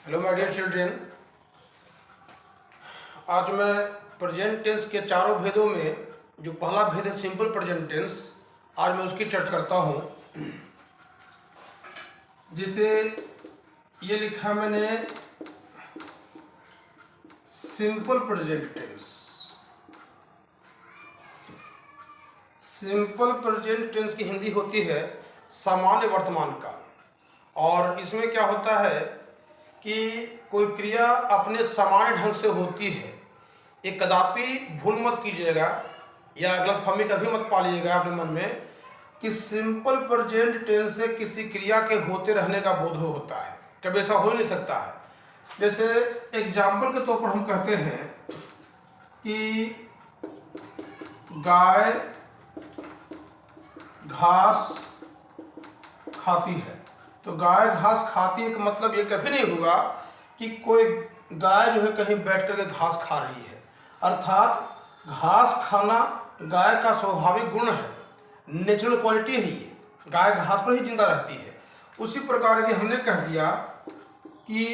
Hello my dear children. आज मैं present tense के चारों भेदों में जो पहला भेद है सिंपल प्रेजेंट टेंस, आज मैं उसकी चर्चा करता हूँ। जिसे ये लिखा मैंने simple present tense. Simple present tense की हिंदी होती है सामान्य वर्तमान काल। और इसमें क्या होता है कि कोई क्रिया अपने सामान्य ढंग से होती है। एक कदापि भूल मत कीजिएगा या गलतफहमी कभी मत पालिएगा अपने मन में कि सिंपल प्रेजेंट टेंस से किसी क्रिया के होते रहने का बोध होता है। कभी ऐसा हो ही नहीं सकता है। जैसे एग्जाम्पल के तौर पर हम कहते हैं कि गाय घास खाती है, तो गाय घास खाती है का मतलब ये कभी नहीं होगा कि कोई गाय जो है कहीं बैठ करके घास खा रही है। अर्थात घास खाना गाय का स्वाभाविक गुण है, नेचुरल क्वालिटी है। ये गाय घास पर ही जिंदा रहती है। उसी प्रकार यदि हमने कह दिया कि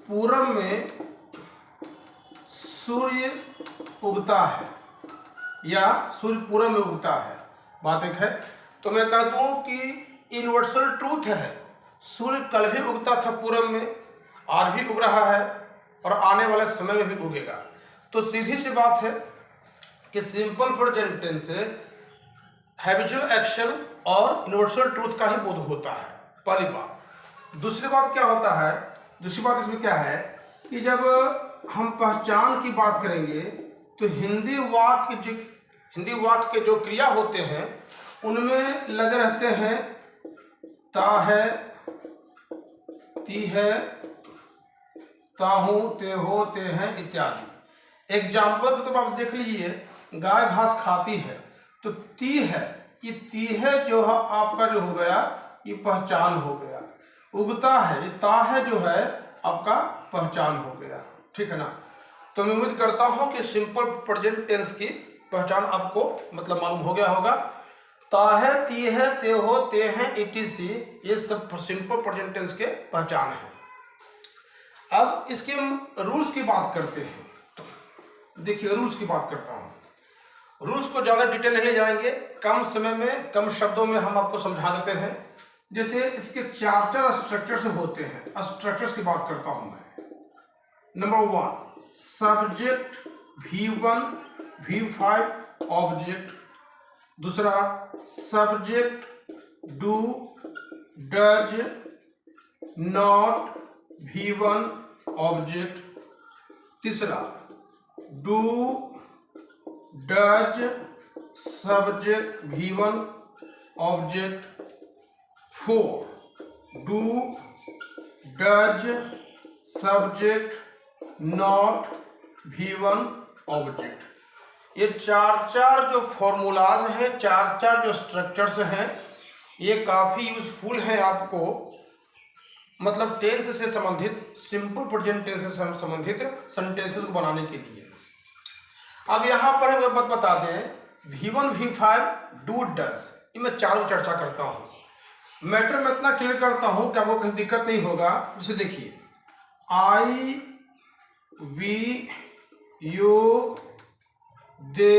पूरब में सूर्य उगता है या सूर्य पूरब में उगता है, बात एक है। तो मैं कह दूं कि यूनिवर्सल ट्रूथ है, सूर्य कल भी उगता था पूरब में, आज भी उग रहा है और आने वाले समय में भी उगेगा। तो सीधी सी बात है कि सिंपल प्रेजेंट टेंस से हैबिचुअल एक्शन और यूनिवर्सल ट्रूथ का ही बोध होता है, पहली बात। दूसरी बात क्या होता है, दूसरी बात इसमें क्या है कि जब हम पहचान की बात करेंगे तो हिंदी वाक्य के जो क्रिया होते हैं उनमें लगे रहते हैं ता है, ती है, ताहू, ते हो, ते हैं इत्यादि। एग्जाम्पल तो आप देख लीजिए, गाय घास खाती है तो ती है, ये ती है जो है आपका जो हो गया ये पहचान हो गया। उगता है, ये ता है जो है आपका पहचान हो गया, ठीक है ना। तो मैं उम्मीद करता हूं कि सिंपल प्रेजेंट टेंस की पहचान आपको मतलब मालूम हो गया होगा। ता है, ती है, ते हो, ते हैं इटीसी, ये सब सिंपल प्रेजेंट टेंस के पहचान है। अब इसके हम रूल्स की बात करते हैं। तो देखिए रूल्स की बात करता हूं। रूल्स को ज़्यादा डिटेल नहीं ले जाएंगे, कम समय में कम शब्दों में हम आपको समझा देते हैं। जैसे इसके चार स्ट्रक्चर्स होते हैं, स्ट्रक्चर्स की बात करता हूं मैं। Number 1 subject V1 V5 object. दूसरा subject do does not V1 object. तीसरा do does subject V1 object. 4 do does subject not V1 object. ये चार जो फॉर्मूलाज हैं, चार जो स्ट्रक्चर्स हैं, ये काफ़ी यूजफुल हैं आपको, मतलब टेंस से संबंधित, सिंपल प्रेजेंट टेंस से संबंधित सेंटेंसेस को बनाने के लिए। अब यहाँ पर हम बात बता दें V1 V5 डू डज, ये मैं चारों चर्चा करता हूँ। मैटर में इतना क्लियर करता हूँ कि आपको कहीं दिक्कत नहीं होगा। जैसे देखिए I वी यू दे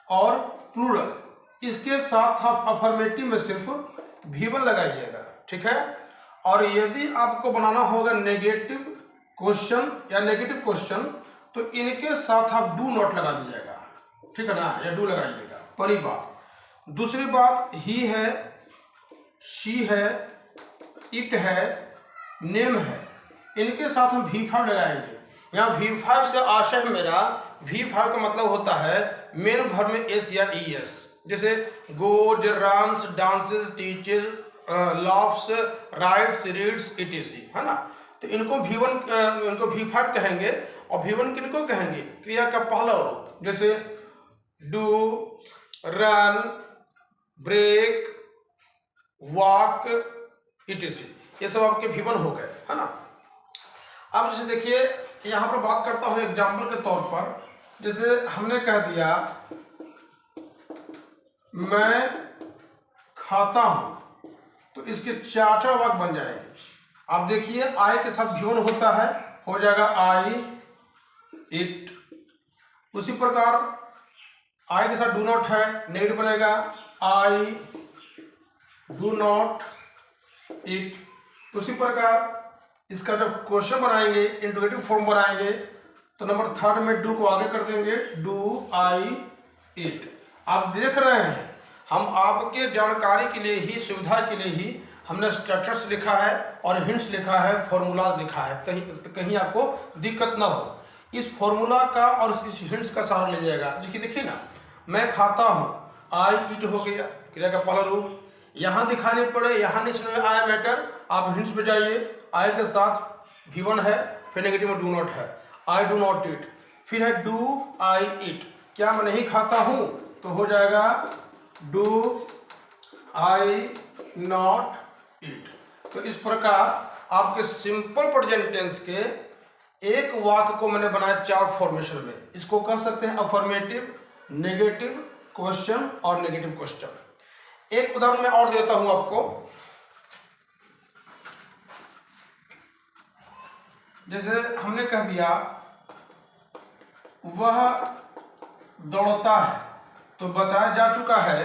और प्लूरल, इसके साथ आप अफर्मेटिव में सिर्फ V1 लगाइएगा, ठीक है। और यदि आपको बनाना होगा नेगेटिव क्वेश्चन या नेगेटिव क्वेश्चन तो इनके साथ आप डू नॉट लगा दीजिएगा, ठीक है ना, या डू लगाइएगा, पहली बात। दूसरी बात ही है, शी है, इट है, नेम है, इनके साथ हम V5 लगाएंगे। यहाँ V5 से आशय है मेरा, V5 का मतलब होता है मेन वर्ब में एस या ES। जैसे goes, runs, dances, teaches, laughs, rights, reads etc, है ना। तो इनको V5 कहेंगे। और V1 किनको कहेंगे, क्रिया का पहला रूप, जैसे do, run, break, walk etc, ये सब आपके V1 हो गए, है ना। अब जैसे देखिए यहाँ पर बात करता हूँ एग्जाम्पल के तौर पर। जैसे हमने कह दिया मैं खाता हूँ, तो इसके चार वाक्य बन जाएंगे। आप देखिए आई के साथ V1 होता है, हो जाएगा आई इट। उसी प्रकार आई के साथ डू नॉट है, नेगेटिव बनेगा आई डू नॉट इट। उसी प्रकार इसका जब क्वेश्चन बनाएंगे, इंट्रोगेटिव फॉर्म बनाएंगे, तो नंबर 3 में डू को आगे कर देंगे, डू आई इट। आप देख रहे हैं हम आपके जानकारी के लिए ही, सुविधा के लिए ही हमने स्ट्रक्चर्स लिखा है और हिंट्स लिखा है, फॉर्मूलाज लिखा है, कहीं आपको दिक्कत ना हो। इस फॉर्मूला का और इस हिंट्स का सहारा ले जाएगा। देखिए ना, मैं खाता हूँ, आई ईट हो गया, क्रिया का पहला रूप। यहाँ दिखाने पड़े, यहाँ नहीं समझ में आया मैटर, आप हिंट्स में जाइए। आई के साथ V1 है, फिर नेगेटिव में डू नॉट है, आई डू नॉट ईट। फिर है डू आई ईट, क्या मैं नहीं खाता हूँ, तो हो जाएगा डू आई नॉट ईट। तो इस प्रकार आपके सिंपल प्रेजेंट टेंस के एक वाक्य को मैंने बनाया 4 फॉर्मेशन में। इसको कह सकते हैं अफर्मेटिव, नेगेटिव, क्वेश्चन और नेगेटिव क्वेश्चन। एक उदाहरण मैं और देता हूं आपको। जैसे हमने कह दिया वह दौड़ता है, तो बताया जा चुका है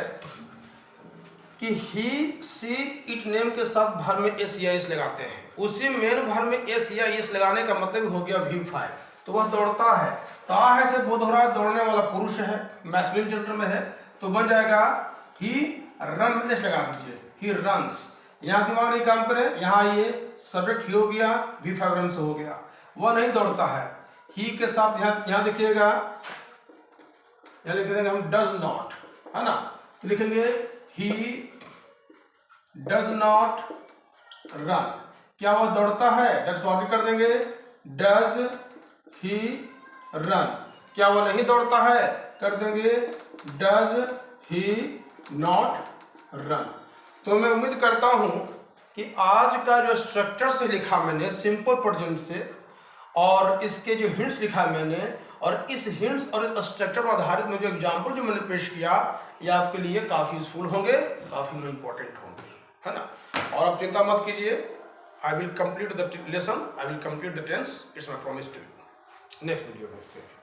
कि ही सी इट नेम के साथ भर में एस या एस लगाते हैं। उसी मेन भर में एस या एस लगाने का मतलब हो गया V5। तो वह दौड़ता है, ता है से बोध हो रहा है, दौड़ने वाला पुरुष है, मैस्कुलिन जेंडर में है, तो बन जाएगा ही रन में एस लगा दीजिए, ही रन्स। यहाँ दिमाग नहीं काम करे, यहाँ ये सब्जेक्ट ही हो गया, V5 रन हो गया। वह नहीं दौड़ता है, ही के साथ यहाँ देखिएगा, यहाँ लिख देंगे हम डज नॉट, है ना, तो लिखेंगे ही डज नॉट रन। क्या वह दौड़ता है, डज को आगे कर देंगे, डज ही रन। क्या वह नहीं दौड़ता है, कर देंगे डज ही नॉट रन। तो मैं उम्मीद करता हूं कि आज का जो स्ट्रक्चर से लिखा मैंने सिंपल प्रेजेंट से, और इसके जो हिंट्स लिखा मैंने, और इस हिंट्स और स्ट्रक्चर पर आधारित में जो एग्जाम्पल जो मैंने पेश किया, ये आपके लिए काफ़ी यूजफुल होंगे, काफ़ी इंपॉर्टेंट होंगे, है ना। और आप चिंता मत कीजिए, I will complete the lesson, I will complete the tense, it's my promise to you. Next video में देखते हैं।